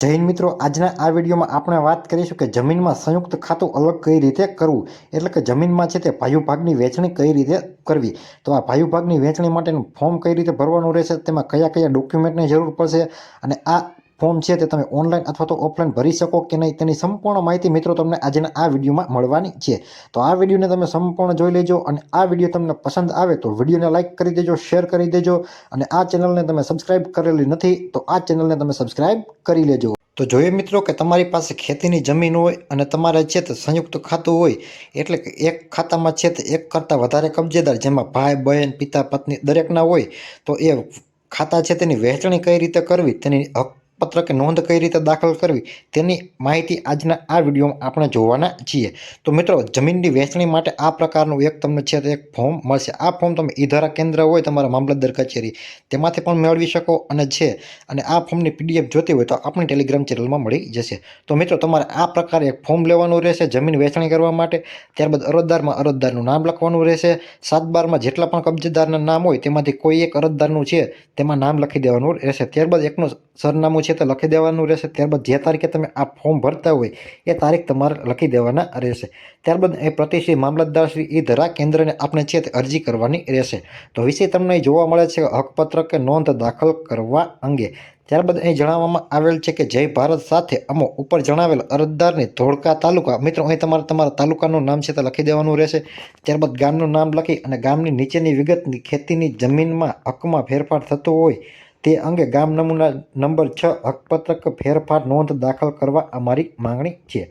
જય હિન્દ મિત્રો, આજના આ વિડીયોમાં આપણે વાત કરીશું કે જમીનમાં સંયુક્ત ખાતું અલગ કઈ રીતે કરવું, એટલે કે જમીનમાં છે તે ભાઈઓ ભાગની વહેંચણી કઈ રીતે કરવી. તો આ ભાઈઓ ભાગની વહેંચણી માટેનું ફોર્મ કઈ રીતે ભરવાનું રહેશે, તેમાં કયા કયા ડોક્યુમેન્ટની જરૂર પડશે અને આ ફોર્મ છે તે તમે ઓનલાઈન અથવા તો ઓફલાઈન ભરી શકો કે નહીં, તેની સંપૂર્ણ માહિતી મિત્રો તમને આજના આ વિડીયોમાં મળવાની છે. તો આ વિડીયોને તમે સંપૂર્ણ જોઈ લેજો અને આ વિડીયો તમને પસંદ આવે તો વિડીયોને લાઇક કરી દેજો, શેર કરી દેજો અને આ ચેનલને તમે સબસ્ક્રાઇબ કરેલી નથી તો આ ચેનલને તમે સબસ્ક્રાઇબ કરી લેજો. તો જોઈએ મિત્રો કે તમારી પાસે ખેતીની જમીન હોય અને તમારે છે તે સંયુક્ત ખાતું હોય, એટલે કે એક ખાતામાં છે તે એક કરતાં વધારે કબજેદાર, જેમાં ભાઈ બહેન પિતા પત્ની દરેકના હોય, તો એ ખાતા છે તેની વહેંચણી કઈ રીતે કરવી, તેની હકપત્ર કે નોંધ કઈ રીતે દાખલ કરવી, તેની માહિતી આજના આ વિડીયોમાં આપણે જોવાના છીએ. તો મિત્રો, જમીનની વહેંચણી માટે આ પ્રકારનું એક તમને છે તે એક ફોર્મ મળશે. આ ફોર્મ તમે ઈ-ધારા કેન્દ્ર હોય તમારા મામલતદાર કચેરી, તેમાંથી પણ મેળવી શકો અને આ ફોર્મની PDF જોતી હોય તો આપણી ટેલિગ્રામ ચેનલમાં મળી જશે. તો મિત્રો, તમારે આ પ્રકારે એક ફોર્મ લેવાનું રહેશે જમીન વહેંચણી કરવા માટે. ત્યારબાદ અરજદારનું નામ લખવાનું રહેશે. 7/12માં જેટલા પણ કબજેદારના નામ હોય તેમાંથી કોઈ એક અરજદારનું છે તેમાં નામ લખી દેવાનું રહેશે. ત્યારબાદ એકનું સરનામું છે તે લખી દેવાનું રહેશે. ત્યારબાદ જે તારીખે તમે આ ફોર્મ ભરતા હોય એ તારીખ તમારે લખી દેવાના રહેશે. ત્યારબાદ એ પ્રતિશ્રી મામલતદાર શ્રી ઈ-ધારા કેન્દ્રને આપણે છે તે અરજી કરવાની રહેશે. તો વિશે તમને જોવા મળે છે હકપત્ર કે નોંધ દાખલ કરવા અંગે. ત્યારબાદ અહીં જણાવવામાં આવેલ છે કે જય ભારત સાથે અમો ઉપર જણાવેલ અરજદારની ધોળકા તાલુકા, મિત્રો અહીં તમારા તાલુકાનું નામ છે તે લખી દેવાનું રહેશે. ત્યારબાદ ગામનું નામ લખી અને ગામની નીચેની વિગતની ખેતીની જમીનમાં હકમાં ફેરફાર થતો હોય તે અંગે ગામ નમૂના નંબર 6 હકપત્રક ફેરફાર નોંધ દાખલ કરવા અમારી માંગણી છે.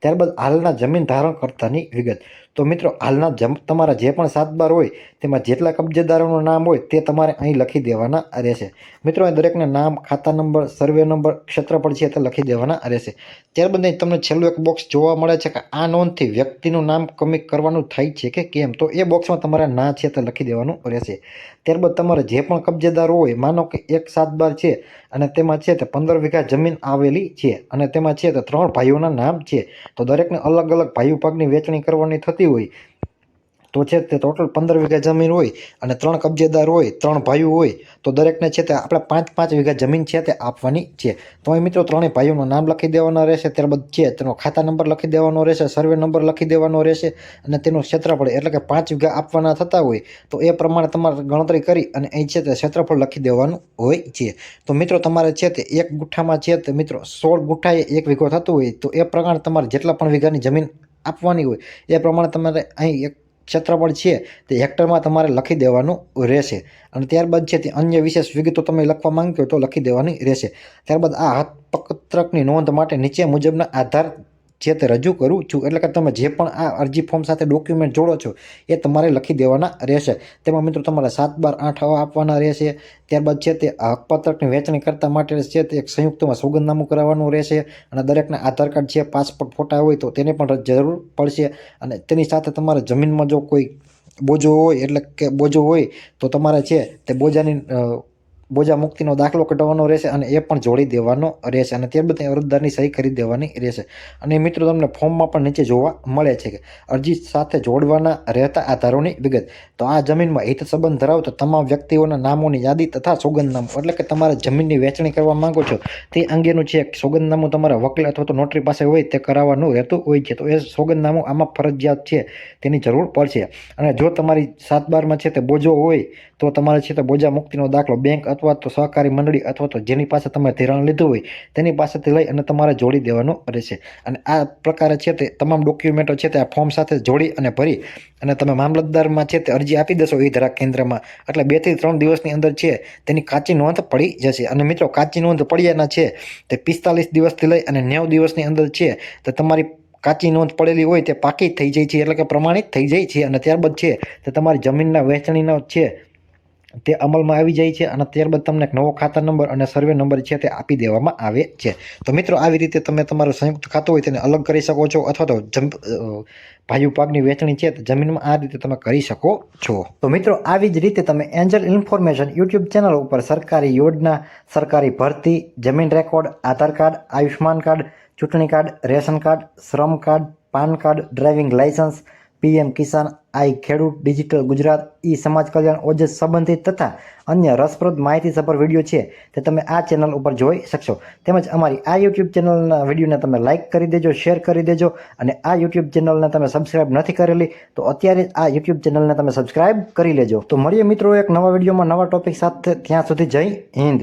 ત્યારબાદ હાલના જમીન ધારણકર્તાની વિગત. તો મિત્રો, હાલના તમારા જે પણ 7/12 હોય તેમાં જેટલા કબજેદારોનું નામ હોય તે તમારે અહીં લખી દેવાના રહેશે. મિત્રો, અહીં દરેકને નામ, ખાતા નંબર, સર્વે નંબર, ક્ષેત્રફળ છે તે લખી દેવાના રહેશે. ત્યારબાદ અહીં તમને છેલ્લું એક બોક્સ જોવા મળે છે કે આ નોંધથી વ્યક્તિનું નામ કમી કરવાનું થાય છે કે કેમ, તો એ બોક્સમાં તમારે ના છે તે લખી દેવાનું રહેશે. ત્યારબાદ તમારે જે પણ કબજેદાર હોય, માનો કે એક 7/12 છે અને તેમાં છે તે 15 વીઘા જમીન આવેલી છે અને તેમાં છે તે 3 ભાઈઓના નામ છે, તો દરેકને અલગ અલગ ભાઈઓ ભાગની વહેંચણી કરવાની થતી હોય તો છે તે ટોટલ 15 વીઘા જમીન હોય અને 3 કબજેદાર હોય, 3 ભાઈઓ હોય, તો દરેકને છે તે આપણે 5-5 વીઘા જમીન છે તે આપવાની છે. તો અહીં મિત્રો ત્રણેય ભાઈઓનું નામ લખી દેવાના રહેશે. ત્યારબાદ છે તેનો ખાતા નંબર લખી દેવાનો રહેશે, સર્વે નંબર લખી દેવાનો રહેશે અને તેનું ક્ષેત્રફળ, એટલે કે 5 વીઘા આપવાના થતા હોય તો એ પ્રમાણે તમારે ગણતરી કરી અને અહીં છે તે ક્ષેત્રફળ લખી દેવાનું હોય છે. તો મિત્રો, તમારે છે તે એક ગુઠ્ઠામાં છે તે મિત્રો 16 ગુઠ્ઠાએ 1 વીઘો થતું હોય, તો એ પ્રમાણે તમારે જેટલા પણ વીઘાની જમીન આપવાની હોય એ પ્રમાણે તમારે અહીં એક ક્ષેત્રફળ છે તે હેક્ટરમાં તમારે લખી દેવાનું રહેશે. અને ત્યારબાદ છે તે અન્ય વિશેષ વિગતો તમે લખવા માંગતો હોય તો લખી દેવાની રહેશે. ત્યારબાદ આ હકપત્રકની નોંધ માટે નીચે મુજબના આધાર છે તે રજૂ કરું છું, એટલે કે તમે જે પણ આ અરજી ફોર્મ સાથે ડોક્યુમેન્ટ જોડો છો એ તમારે લખી દેવાના રહેશે. તેમાં મિત્રો તમારે 7/12 આપવાના રહેશે. ત્યારબાદ છે તે હકપત્રકની વહેંચણી કરતા માટે છે તે એક સંયુક્તમાં સોગંદનામું કરાવવાનું રહેશે અને દરેકના આધાર કાર્ડ છે, પાસપોર્ટ ફોટા હોય તો તેને પણ જરૂર પડશે. અને તેની સાથે તમારે જમીનમાં જો કોઈ બોજો હોય, એટલે કે બોજો હોય તો તમારે છે તે બોજા મુક્તિનો દાખલો કઢાવવાનો રહેશે અને એ પણ જોડી દેવાનો રહેશે. અને ત્યારબાદ અરજદારની સહી કરી દેવાની રહેશે. અને મિત્રો, તમને ફોર્મમાં પણ નીચે જોવા મળે છે કે અરજી સાથે જોડવાના રહેતા આધારોની વિગત. તો આ જમીનમાં હિત સંબંધ ધરાવતા તમામ વ્યક્તિઓના નામોની યાદી તથા સોગંદનામું, એટલે કે તમારે જમીનની વહેંચણી કરવા માંગો છો તે અંગેનું છે સોગંદનામું તમારા વકીલ અથવા તો નોટરી પાસે હોય તે કરાવવાનું રહેતું હોય છે. તો એ સોગંદનામું આમાં ફરજિયાત છે, તેની જરૂર પડશે. અને જો તમારી 7/12માં છે તે બોજો હોય તો તમારે છે તે બોજા મુક્તિનો દાખલો બેંક અથવા તો સહકારી મંડળી અથવા તો જેની પાસે તમે ધિરાણ લીધું હોય તેની પાસેથી લઈ અને તમારે જોડી દેવાનો રહેશે. અને આ પ્રકારે છે તે તમામ ડોક્યુમેન્ટો છે તે આ ફોર્મ સાથે જોડી અને ભરી અને તમે મામલતદારમાં છે તે અરજી આપી દેશો ઈ-ધારા કેન્દ્રમાં, એટલે 2 થી 3 દિવસની અંદર છે તેની કાચી નોંધ પડી જશે. અને મિત્રો, કાચી નોંધ પડ્યાના છે તે 45 દિવસથી લઈ અને 90 દિવસની અંદર છે તે તમારી કાચી નોંધ પડેલી હોય તે પાકી થઈ જાય છે, એટલે કે પ્રમાણિત થઈ જાય છે. અને ત્યારબાદ છે તે તમારી જમીનના વહેંચણીનો છે તે અમલમાં આવી જાય છે અને ત્યારબાદ તમને એક નવો ખાતા નંબર અને સર્વે નંબર છે તે આપી દેવામાં આવે છે. તો મિત્રો, આવી રીતે તમે તમારું સંયુક્ત ખાતું હોય તેને અલગ કરી શકો છો અથવા તો ભાઈઓ ભાગની વહેંચણી છે તે જમીનમાં આ રીતે તમે કરી શકો છો. તો મિત્રો, આવી જ રીતે તમે એન્જલ ઇન્ફોર્મેશન યુટ્યુબ ચેનલ ઉપર સરકારી યોજના, સરકારી ભરતી, જમીન record, Aadhaar card, Ayushman card, ચૂંટણી કાર્ડ, રેશન કાર્ડ, શ્રમ card, PAN card, driving licence, PM Kisan, I Khedut, digital Gujarat, ઈ સમાજ કલ્યાણ, ઓજસ સંબંધિત તથા અન્ય રસપ્રદ માહિતીસભર વિડીયો છે તે તમે આ ચેનલ ઉપર જોઈ શકશો. તેમજ અમારી આ યુટ્યુબ ચેનલના વિડીયોને તમે લાઇક કરી દેજો, શેર કરી દેજો અને આ યુટ્યુબ ચેનલને તમે સબસ્ક્રાઇબ નથી કરેલી તો અત્યારે જ આ યુટ્યુબ ચેનલને તમે સબસ્ક્રાઇબ કરી લેજો. તો મળીએ મિત્રો એક નવા વિડીયોમાં નવા ટોપિક સાથે. ત્યાં સુધી જય હિન્દ.